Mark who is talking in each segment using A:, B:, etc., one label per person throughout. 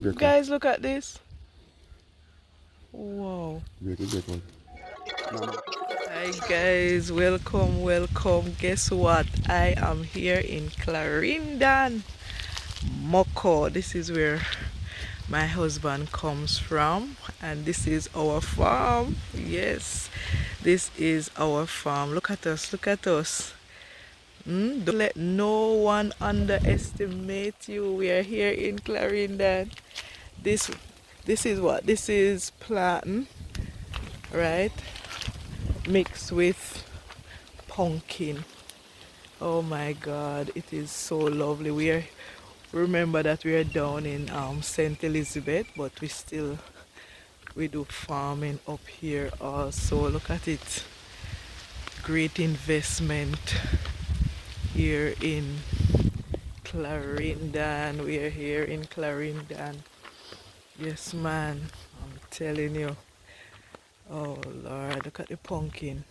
A: Guys, look at this. Wow. Hi guys, welcome. Guess what? I am here in Clarendon, Mocho. This is where my husband comes from, and this is our farm. Yes, this is our farm. Look at us, look at us. Don't let no one underestimate you. We are here in Clarendon. This this is what? This is plantain, right? Mixed with pumpkin. Oh my god, it is so lovely. Remember that we are down in St. Elizabeth, but we do farming up here also. Look at it. Great investment here in Clarendon. We are here in Clarendon. Yes man, I'm telling you. Oh Lord, look at the pumpkin.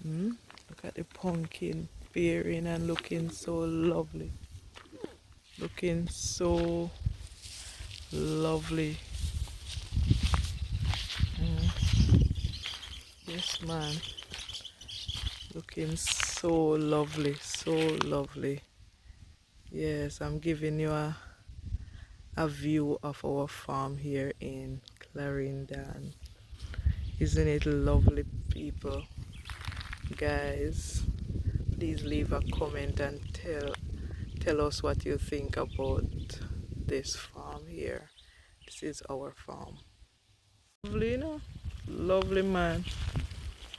A: Look at the pumpkin bearing and looking so lovely. Looking so lovely. Yes, man. Looking so lovely, so lovely. Yes, I'm giving you a view of our farm here in Clarendon. Isn't it lovely, people? Guys, please leave a comment and tell us what you think about this farm here. This is our farm. Lovely, you know? Lovely, man.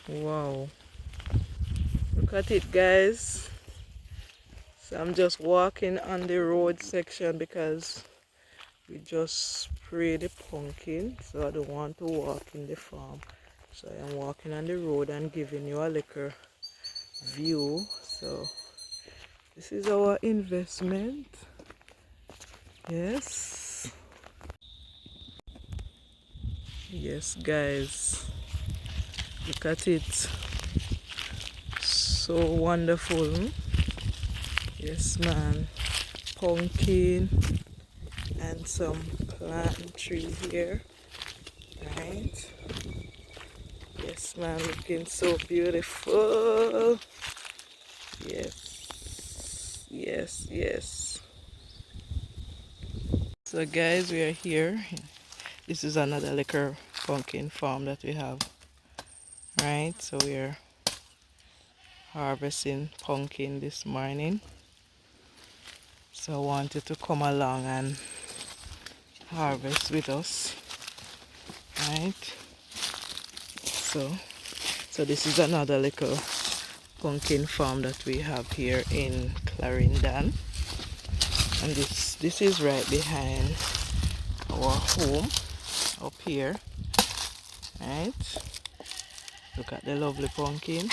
A: Wow. Look at it, guys. So I'm just walking on the road section because we just sprayed the pumpkin, so I don't want to walk in the farm. So I am walking on the road and giving you a little view. So this is our investment. Yes. Yes, guys. Look at it. So wonderful. Yes, man. Pumpkin and some plant tree here. Right? Yes, man. Looking so beautiful. Yes. Yes, yes. So guys, we are here. This is another liquor pumpkin farm that we have. Right? So we're harvesting pumpkin this morning. So I wanted to come along and harvest with us. Right? So this is another little pumpkin farm that we have here in Clarendon. And this is right behind our home up here. Right? Look at the lovely pumpkin.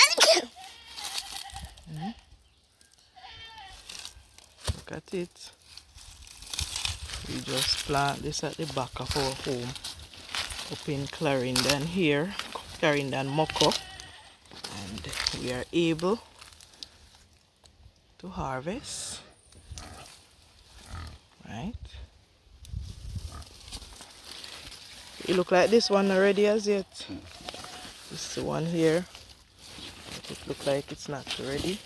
A: Look at it. We just plant this at the back of our home up in Clarendon here, Clarendon Mocho, and we are able to harvest. Right? It look like this one already as yet. This is the one here. It look like it's not ready.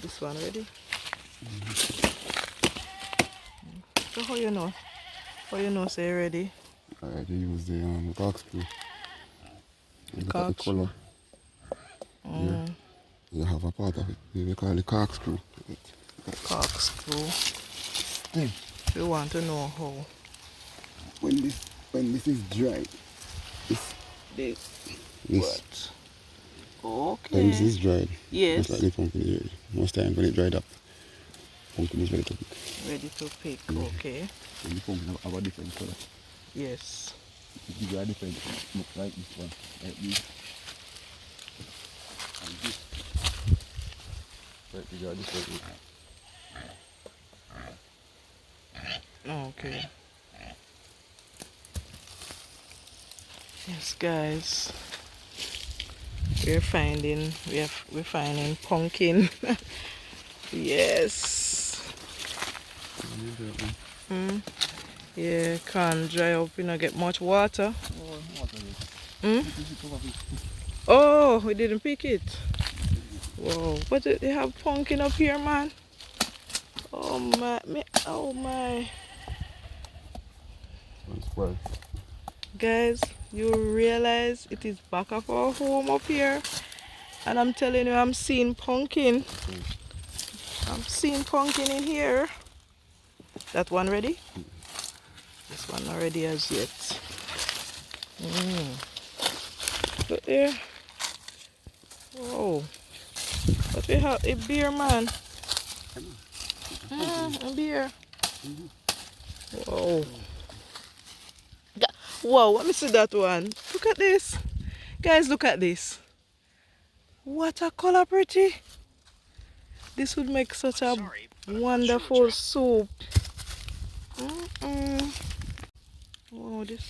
A: This one ready? So how you know? How you know say ready?
B: I use the corkscrew. You look at the color. Here. You have a part of it. They call it corkscrew.
A: Corkscrew. We want to know how.
B: When this is dry, this
A: what? Okay.
B: When this is dried,
A: yes.
B: just like the pumpkin here. Most times when it dried up, pumpkin is ready to pick.
A: Ready to pick, okay.
B: And the pumpkin have a different color.
A: Yes.
B: It gives you a different look like this one, like this. And this. Right, gives you a different look.
A: Okay. Yes, guys. We're finding pumpkin. Yes. Mm. Yeah, can't dry up, you know, get much water. Mm? Oh, we didn't pick it. Whoa, but they have pumpkin up here, man. Oh my, oh my. Guys, you realize it is back of our home up here, and I'm telling you, I'm seeing pumpkin. I'm seeing pumpkin in here. That one ready? This one not ready as yet. Look there. Whoa. But we have a beer, man. A beer. Whoa. Whoa, let me see that one. Look at this. Guys, look at this. What a color pretty. This would make such a wonderful soup. Oh, this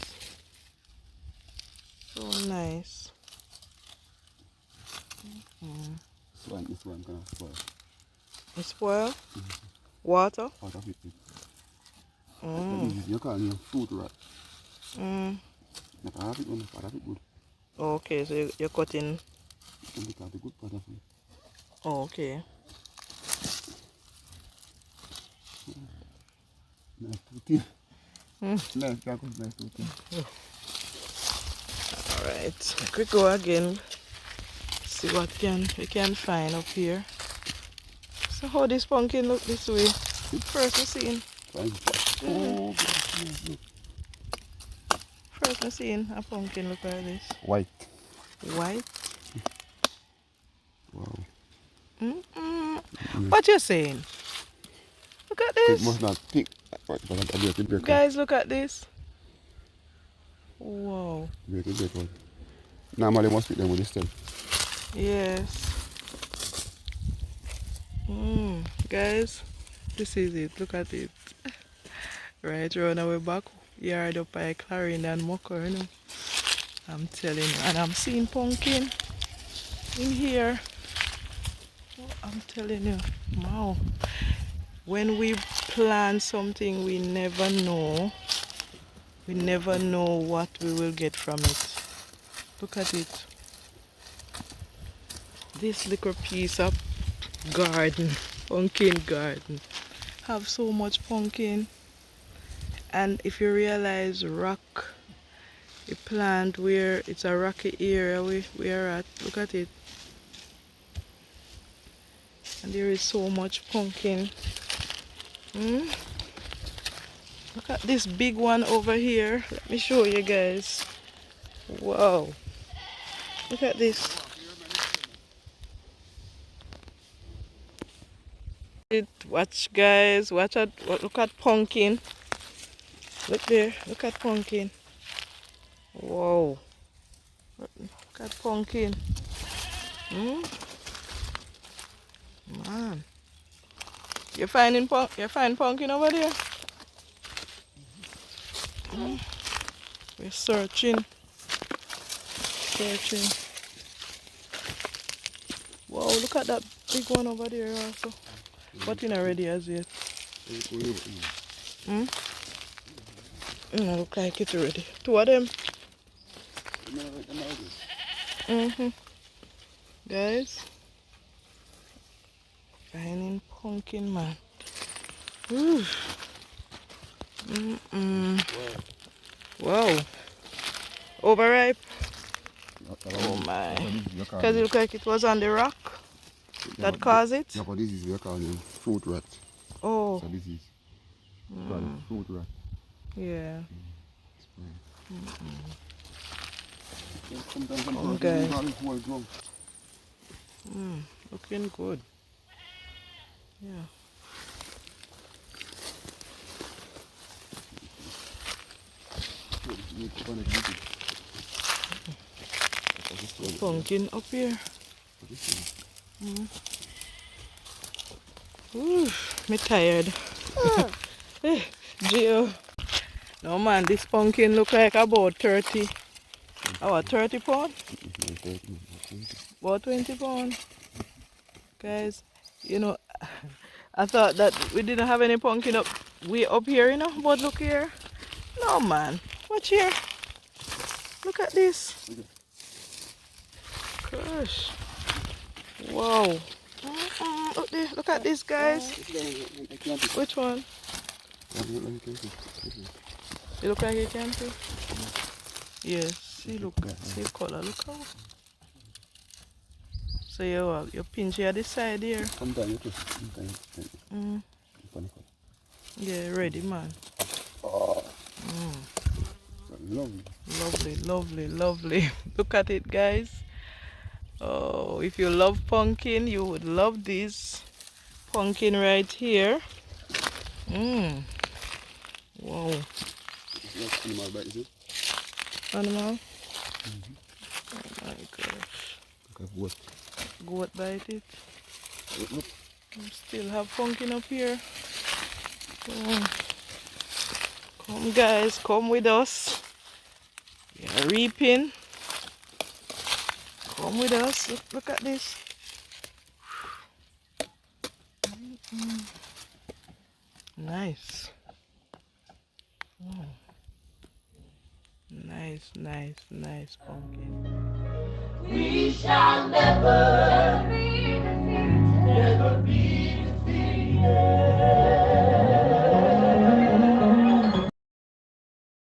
A: so nice.
B: This one kind of spoil.
A: It spoil? Water?
B: Out of it. You can't use fruit rat. Like I have it on part of it good.
A: Okay, so you're cutting.
B: You can look at the good part of it.
A: Oh, okay.
B: Nice to Nice, that was nice to
A: Alright, we go again. See what we can find up here. So how this pumpkin look this way? First we seen.
B: Oh,
A: First we seen a pumpkin look like this.
B: white.
A: White?
B: Wow.
A: What you saying? Look at
B: It
A: this.
B: must not pink.
A: Guys, look at this. Wow.
B: Break it. Normally must pick them with this stem.
A: Yes. Guys, this is it. Look at it. Right around our back yard up by Clarendon and Mocho, you know. I'm telling you. And I'm seeing pumpkin in here. Oh, I'm telling you. Wow. When we plant something, we never know. We never know what we will get from it. Look at it. This little piece of garden, pumpkin garden, have so much pumpkin. And if you realize rock, a plant where it's a rocky area we are at, look at it. And there is so much pumpkin. Look at this big one over here. Let me show you guys. Wow. Look at this. Watch guys, watch out, look at pumpkin. Look there, look at pumpkin. Whoa. Look at pumpkin. Man. You find pumpkin over there? We're searching. Wow, look at that big one over there also. But it's not ready as yet. Look like it's ready. Two of them. Guys. Finding pumpkin, man. Wow. Overripe. Oh my. Because it looked like it was on the rock. That caused it?
B: No, but this is what we call fruit rat.
A: Oh.
B: So this is fruit rat.
A: Yeah.
B: Come
A: guys. Looking good. Yeah. Pumpkin up here. Me tired. Gio. No man, this pumpkin look like about 30. About 30 pound? About 20 pound. Guys, you know, I thought that we didn't have any pumpkin up We up here, you know, but look here. No man. Watch here. Look at this. Gosh. Wow. Look there. Look at this, guys. Which one? You look like you can see? Yes. See, look. See color. Look how. So you pinch here this side here. Mm. Yeah, ready, man. Lovely, lovely, lovely. Look at it, guys. Oh, if you love pumpkin, you would love this pumpkin right here. Mmm. Wow. Animal? Oh my gosh. Goat bite it. We still have pumpkin up here. Come guys, come with us. We are reaping. Come with us. Look at this. Nice. Nice, nice, nice pumpkin.
C: We shall never